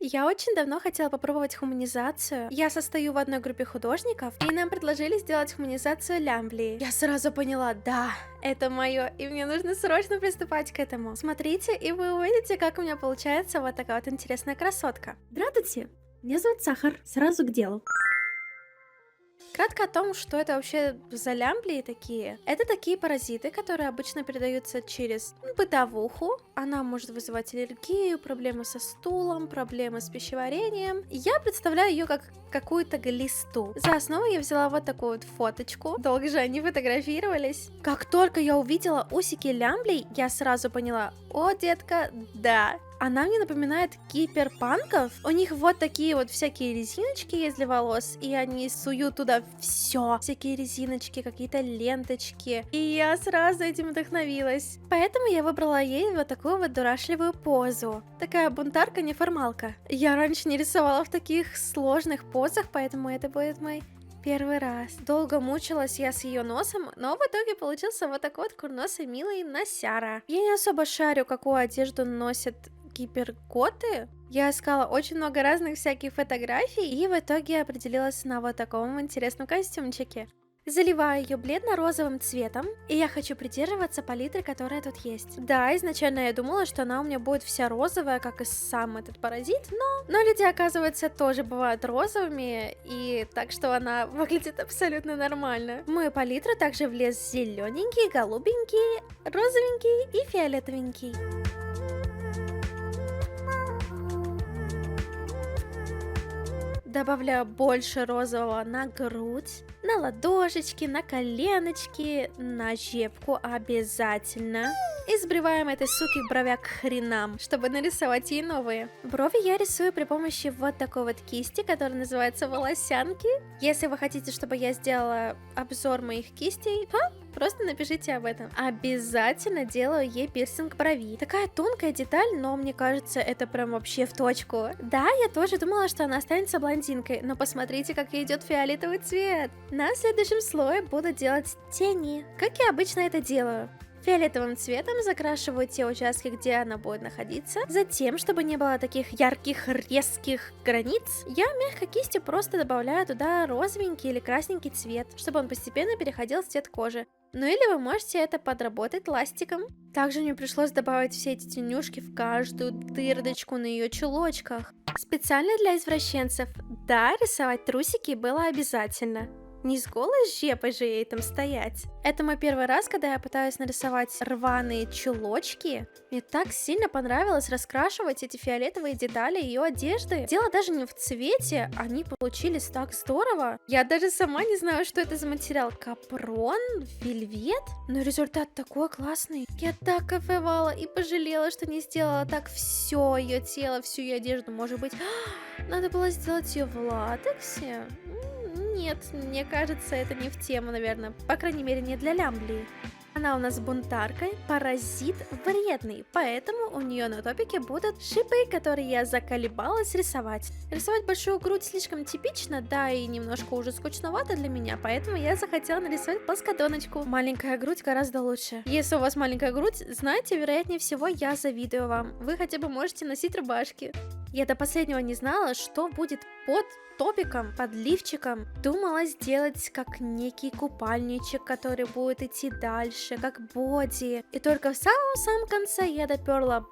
Я очень давно хотела попробовать хуманизацию. Я состою в одной группе художников, и нам предложили сделать хуманизацию лямблии. Я сразу поняла, да, это мое, и мне нужно срочно приступать к этому. Смотрите, и вы увидите, как у меня получается вот такая вот интересная красотка. Здравствуйте, меня зовут Сахар, сразу к делу. Кратко о том, что это вообще за лямблии такие. Это такие паразиты, которые обычно передаются через бытовуху. Она может вызывать аллергию, проблемы со стулом, проблемы с пищеварением. Я представляю ее как какую-то глисту. За основу я взяла вот такую вот фоточку. Долго же они фотографировались. Как только я увидела усики лямблей, я сразу поняла: о, детка, да. Она мне напоминает киберпанков. У них вот такие вот всякие резиночки есть для волос, и они суют туда все. Всякие резиночки, какие-то ленточки. И я сразу этим вдохновилась. Поэтому я выбрала ей вот такую вот дурашливую позу. Такая бунтарка-неформалка. Я раньше не рисовала в таких сложных позах, поэтому это будет мой первый раз. Долго мучилась я с ее носом, но в итоге получился вот такой вот курносый милый носяра. Я не особо шарю, какую одежду носят киберготы. Я искала очень много разных всяких фотографий и в итоге определилась на вот таком интересном костюмчике. Заливаю ее бледно-розовым цветом, и я хочу придерживаться палитры, которая тут есть. Да, изначально я думала, что она у меня будет вся розовая, как и сам этот паразит, но люди, оказывается, тоже бывают розовыми, и так что она выглядит абсолютно нормально. В мою палитру также влез зелененький, голубенький, розовенький и фиолетовенький. Добавляю больше розового на грудь, на ладошечки, на коленочки, на щепку обязательно. И сбриваем этой суки бровяк к хренам, чтобы нарисовать ей новые. Брови я рисую при помощи вот такой вот кисти, которая называется волосянки. Если вы хотите, чтобы я сделала обзор моих кистей, просто напишите об этом. Обязательно делаю ей пирсинг брови. Такая тонкая деталь, но мне кажется, это прям вообще в точку. Да, я тоже думала, что она останется блондинкой, но посмотрите, как ей идет фиолетовый цвет. На следующем слое буду делать тени, как я обычно это делаю. Фиолетовым цветом закрашиваю те участки, где она будет находиться. Затем, чтобы не было таких ярких, резких границ, я мягкой кистью просто добавляю туда розовенький или красненький цвет, чтобы он постепенно переходил в цвет кожи. Ну или вы можете это подработать ластиком. Также мне пришлось добавить все эти тенюшки в каждую дырочку на ее чулочках. Специально для извращенцев. Да, рисовать трусики было обязательно. Не с голой жепой же ей там стоять. Это мой первый раз, когда я пытаюсь нарисовать рваные чулочки. Мне так сильно понравилось раскрашивать эти фиолетовые детали ее одежды. Дело даже не в цвете, они получились так здорово. Я даже сама не знаю, что это за материал. Капрон? Вельвет? Но результат такой классный. Я так кайфовала и пожалела, что не сделала так все ее тело, всю ее одежду. Может быть, надо было сделать ее в латексе? Нет, мне кажется, это не в тему, наверное. По крайней мере, не для лямблии. Она у нас бунтарка, паразит вредный, поэтому у нее на топике будут шипы, которые я заколебалась рисовать. Рисовать большую грудь слишком типично, да и немножко уже скучновато для меня, поэтому я захотела нарисовать плоскодоночку. Маленькая грудь гораздо лучше. Если у вас маленькая грудь, знаете, вероятнее всего, я завидую вам. Вы хотя бы можете носить рубашки. Я до последнего не знала, что будет под топиком, под лифчиком. Думала сделать как некий купальничек, который будет идти дальше, как боди. И только в самом-самом конце я доперла,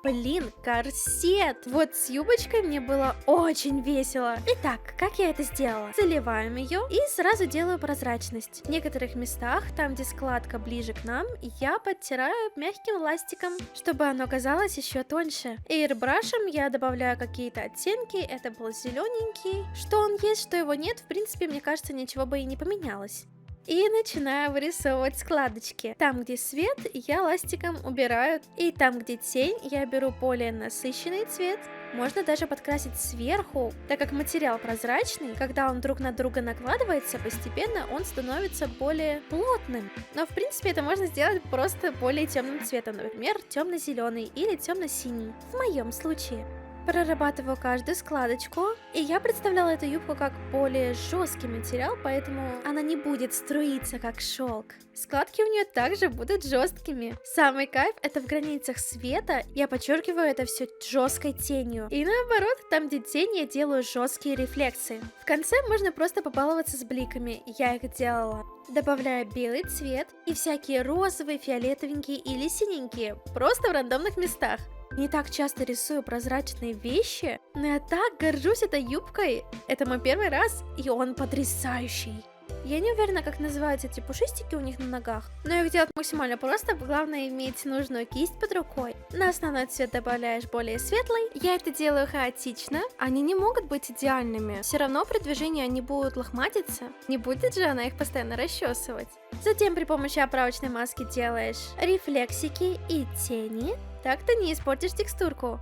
корсет. Вот с юбочкой мне было очень весело. Итак, как я это сделала? Заливаем ее и сразу делаю прозрачность. В некоторых местах, там где складка ближе к нам, я подтираю мягким ластиком, чтобы оно казалось еще тоньше. Эйрбрашем я добавляю какие-то оттенки. Это был зелененький. Что он есть, что его нет, в принципе, мне кажется, ничего бы и не поменялось. И начинаю вырисовывать складочки. Там, где свет, я ластиком убираю. И там, где тень, я беру более насыщенный цвет. Можно даже подкрасить сверху, так как материал прозрачный, когда он друг на друга накладывается, постепенно он становится более плотным. Но в принципе это можно сделать просто более темным цветом, например, темно-зеленый или темно-синий, в моем случае. Прорабатываю каждую складочку, и я представляла эту юбку как более жесткий материал, поэтому она не будет струиться как шелк. Складки у нее также будут жесткими. Самый кайф это в границах света, я подчеркиваю это все жесткой тенью. И наоборот, там где тень, я делаю жесткие рефлексы. В конце можно просто побаловаться с бликами, я их делала. Добавляю белый цвет и всякие розовые, фиолетовенькие или синенькие, просто в рандомных местах. Не так часто рисую прозрачные вещи, но я так горжусь этой юбкой. Это мой первый раз, и он потрясающий. Я не уверена, как называются эти пушистики у них на ногах, но их делать максимально просто, главное иметь нужную кисть под рукой. На основной цвет добавляешь более светлый. Я это делаю хаотично, они не могут быть идеальными. Все равно при движении они будут лохматиться, не будет же она их постоянно расчесывать. Затем при помощи оправочной маски делаешь рефлексики и тени. Так ты не испортишь текстурку.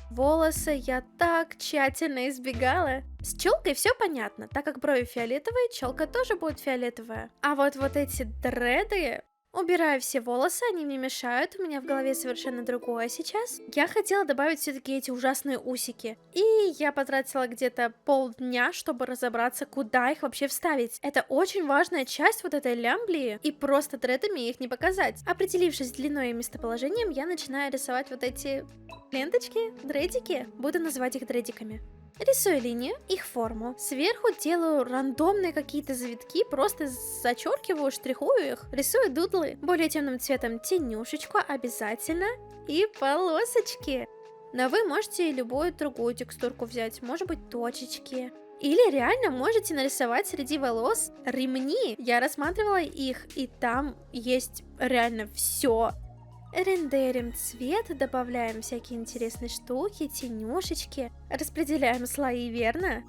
Волосы я так тщательно избегала. С челкой все понятно, так как брови фиолетовые, челка тоже будет фиолетовая. А вот эти дреды... Убираю все волосы, они мне мешают, у меня в голове совершенно другое сейчас. Я хотела добавить все-таки эти ужасные усики. И я потратила где-то полдня, чтобы разобраться, куда их вообще вставить. Это очень важная часть вот этой лямблии, и просто дредами их не показать. Определившись с длиной и местоположением, я начинаю рисовать вот эти ленточки, дредики. Буду называть их дредиками. Рисую линию, их форму. Сверху делаю рандомные какие-то завитки, просто зачеркиваю, штрихую их, рисую дудлы. Более темным цветом тенюшечку обязательно и полосочки. Но вы можете любую другую текстурку взять, может быть точечки. Или реально можете нарисовать среди волос ремни. Я рассматривала их, и там есть реально все. Рендерим цвет, добавляем всякие интересные штуки, тенюшечки, распределяем слои, верно?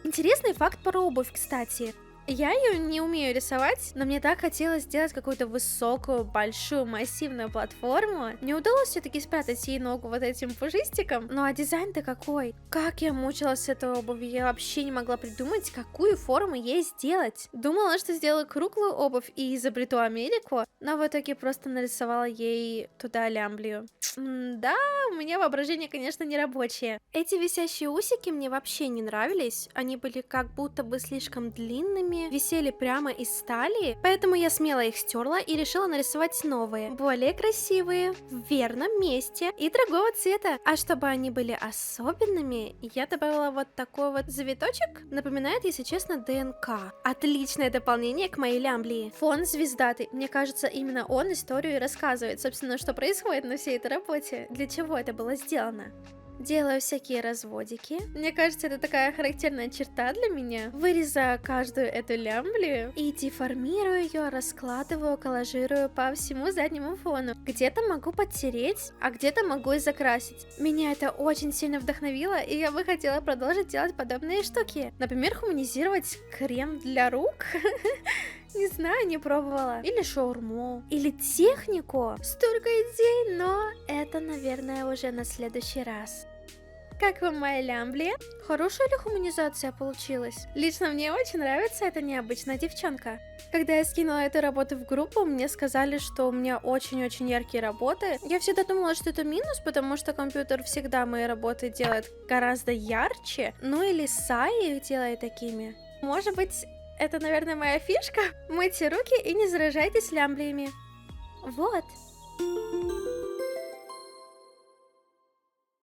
Интересный факт про обувь, кстати. Я ее не умею рисовать, но мне так хотелось сделать какую-то высокую, большую, массивную платформу. Мне удалось все-таки спрятать ей ногу вот этим пушистиком. Ну а дизайн-то какой? Как я мучилась с этой обувью, я вообще не могла придумать, какую форму ей сделать. Думала, что сделаю круглую обувь и изобрету Америку, но в итоге просто нарисовала ей туда лямблию. Да, у меня воображение, конечно, не рабочее. Эти висящие усики мне вообще не нравились. Они были как будто бы слишком длинными, висели прямо из стали, поэтому я смело их стерла и решила нарисовать новые, более красивые, в верном месте и другого цвета. А чтобы они были особенными, я добавила вот такой вот завиточек. Напоминает, если честно, ДНК. Отличное дополнение к моей лямблии. Фон звездатый. Мне кажется, именно он историю и рассказывает, собственно, что происходит на всей этой работе. Для чего это было сделано? Делаю всякие разводики. Мне кажется, это такая характерная черта для меня. Вырезаю каждую эту лямблию и деформирую ее, раскладываю, коллажирую по всему заднему фону. Где-то могу подтереть, а где-то могу и закрасить. Меня это очень сильно вдохновило, и я бы хотела продолжить делать подобные штуки. Например, хуманизировать крем для рук. Не знаю, не пробовала. Или шаурму. Или технику. Столько идей, но это, наверное, уже на следующий раз. Как вам моя лямблия? Хорошая ли хуманизация получилась? Лично мне очень нравится эта необычная девчонка. Когда я скинула эту работу в группу, мне сказали, что у меня очень-очень яркие работы. Я всегда думала, что это минус, потому что компьютер всегда мои работы делает гораздо ярче. Ну или Сай их делает такими. Может быть, это, наверное, моя фишка? Мойте руки и не заражайтесь лямблиями. Вот.